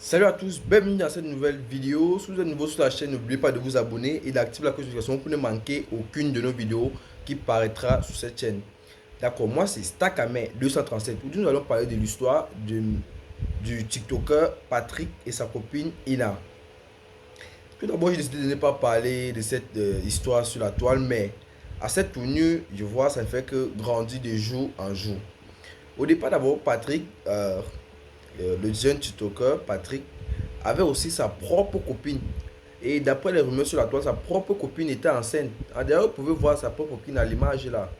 Salut à tous, bienvenue dans cette nouvelle vidéo. Si vous êtes nouveau sur la chaîne, n'oubliez pas de vous abonner et d'activer la cloche de notification pour ne manquer aucune de nos vidéos qui paraîtra sur cette chaîne. D'accord, moi c'est Stakame 237. Aujourd'hui, nous allons parler de l'histoire du TikToker Patrick et sa copine Ina. Tout d'abord, j'ai décidé de ne pas parler de cette histoire sur la toile, mais à cette tournure, je vois, ça ne fait que grandir de jour en jour. Au départ, d'abord, Patrick, le jeune TikToker, Patrick, avait aussi sa propre copine. Et d'après les rumeurs sur la toile, sa propre copine était enceinte. D'ailleurs, vous pouvez voir sa propre copine à l'image là.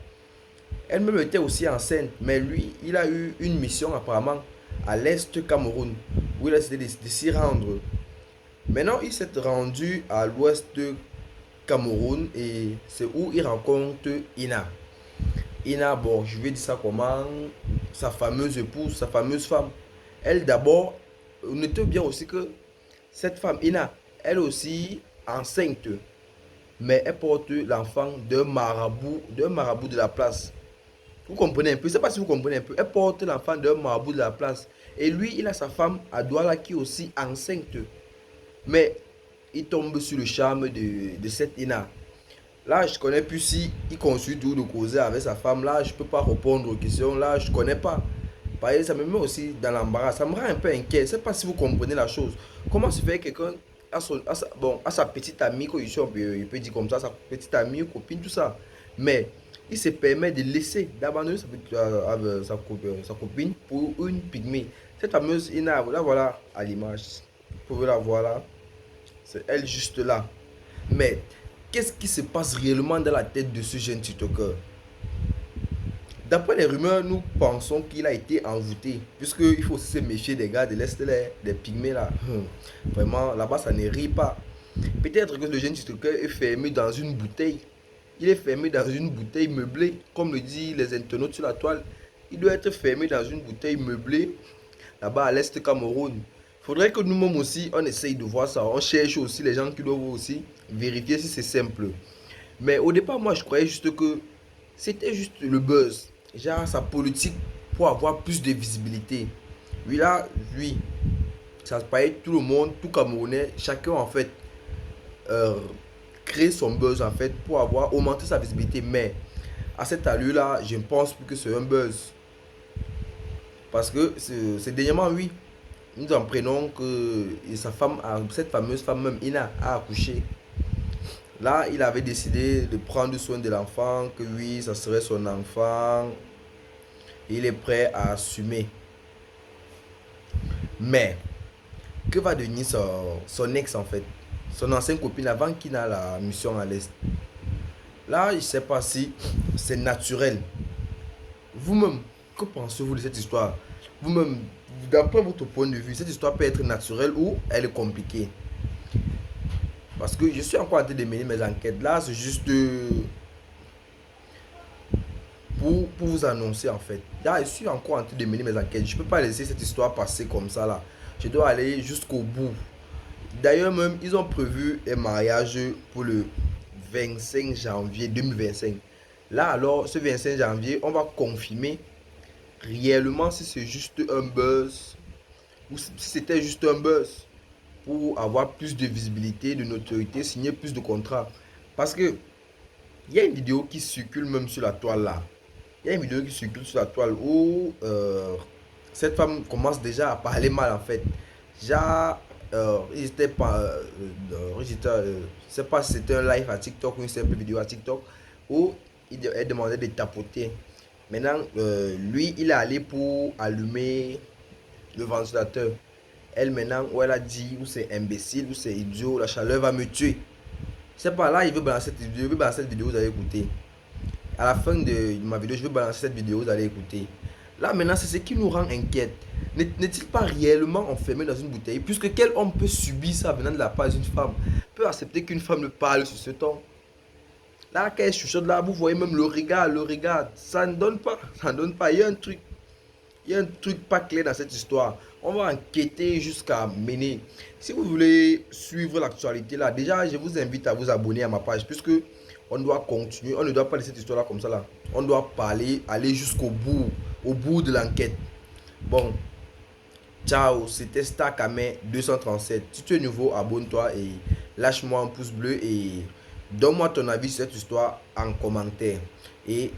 Elle-même était aussi enceinte, mais lui, il a eu une mission apparemment à l'Est Cameroun, où il a décidé de s'y rendre. Maintenant, il s'est rendu à l'Ouest Cameroun et c'est où il rencontre Ina. Ina, bon, je vais dire ça comment, sa fameuse épouse, sa fameuse femme. Elle d'abord, notez bien aussi que cette femme, Ina, elle aussi enceinte, mais elle porte l'enfant d'un marabout de la place. Vous comprenez un peu? Je ne sais pas si vous comprenez un peu. Elle porte l'enfant d'un marabout de la place. Et lui, il a sa femme à Douala qui est aussi enceinte. Mais il tombe sur le charme de cette Ina. Là, je ne connais plus si il consulte ou de causer avec sa femme. Là, je ne peux pas répondre aux questions. Là, je ne connais pas. Par exemple, ça me met aussi dans l'embarras. Ça me rend un peu inquiet. Je ne sais pas si vous comprenez la chose. Comment se fait que quelqu'un à sa petite amie, quand il peut dire comme ça, sa petite amie, copine, tout ça. Mais il se permet de laisser, d'abandonner sa copine pour une pygmée. Cette fameuse Ina, là voilà à l'image. Vous pouvez la voir là. C'est elle juste là. Mais qu'est-ce qui se passe réellement dans la tête de ce jeune TikToker? D'après les rumeurs, nous pensons qu'il a été envoûté. Puisqu'il faut aussi se méfier des gars de l'Est, des pygmées là. Vraiment, là-bas, ça ne rit pas. Peut-être que le jeune TikToker est fermé dans une bouteille. Il est fermé dans une bouteille meublée. Comme le disent les internautes sur la toile. Il doit être fermé dans une bouteille meublée. Là-bas, à l'Est Cameroun. Il faudrait que nous-mêmes aussi, on essaye de voir ça. On cherche aussi les gens qui doivent aussi vérifier si c'est simple. Mais au départ, moi, je croyais juste que c'était juste le buzz. Genre sa politique pour avoir plus de visibilité. Lui là, lui, ça se paraît tout le monde, tout Camerounais, chacun en fait euh, crée son buzz en fait pour avoir augmenté sa visibilité. Mais à cette allure là, je ne pense plus que c'est un buzz. Parce que c'est dernièrement, oui, nous apprenons que sa femme, cette fameuse femme même, Ina, a accouché. Là, il avait décidé de prendre soin de l'enfant, que oui, ça serait son enfant. Il est prêt à assumer. Mais, que va devenir son ex en fait? Son ancienne copine avant qu'il n'a la mission à l'Est. Là, je ne sais pas si c'est naturel. Vous-même, que pensez-vous de cette histoire? Vous-même, d'après votre point de vue, cette histoire peut être naturelle ou elle est compliquée? Parce que je suis encore en train de mener mes enquêtes. Là, c'est juste pour vous annoncer en fait. Là, je suis encore en train de mener mes enquêtes. Je ne peux pas laisser cette histoire passer comme ça là. Je dois aller jusqu'au bout. D'ailleurs même, ils ont prévu un mariage pour le 25 janvier 2025. Là alors, ce 25 janvier, on va confirmer réellement si c'est juste un buzz ou si c'était juste un buzz pour avoir plus de visibilité, de notoriété, signer plus de contrats. Parce que il y a une vidéo qui circule même sur la toile là. Il y a une vidéo qui circule sur la toile où cette femme commence déjà à parler mal en fait. Déjà, ils étaient pas, je sais pas si c'était un live à TikTok ou une simple vidéo à TikTok où elle demandait de tapoter. Maintenant, lui, il est allé pour allumer le ventilateur. Elle maintenant, où elle a dit, ou c'est imbécile, ou c'est idiot, la chaleur va me tuer. C'est pas là, il veut balancer cette vidéo, il veut balancer cette vidéo, vous allez écouter. À la fin de ma vidéo, je vais balancer cette vidéo, vous allez écouter. Là maintenant, c'est ce qui nous rend inquiète. N'est-il pas réellement enfermé dans une bouteille? Puisque quel homme peut subir ça venant de la part d'une femme? Peut accepter qu'une femme le parle sur ce ton? Là, quand elle chuchote là, vous voyez même le regard, le regard. Ça ne donne pas, ça ne donne pas. Il y a un truc pas clair dans cette histoire. On va enquêter jusqu'à mener. Si vous voulez suivre l'actualité là, déjà, je vous invite à vous abonner à ma page puisque on doit continuer. On ne doit pas laisser cette histoire là comme ça là. On doit parler, aller jusqu'au bout, au bout de l'enquête. Bon, Ciao, c'était Starkamer 237. Si tu es nouveau, abonne-toi et lâche-moi un pouce bleu et donne-moi ton avis sur cette histoire en commentaire. Et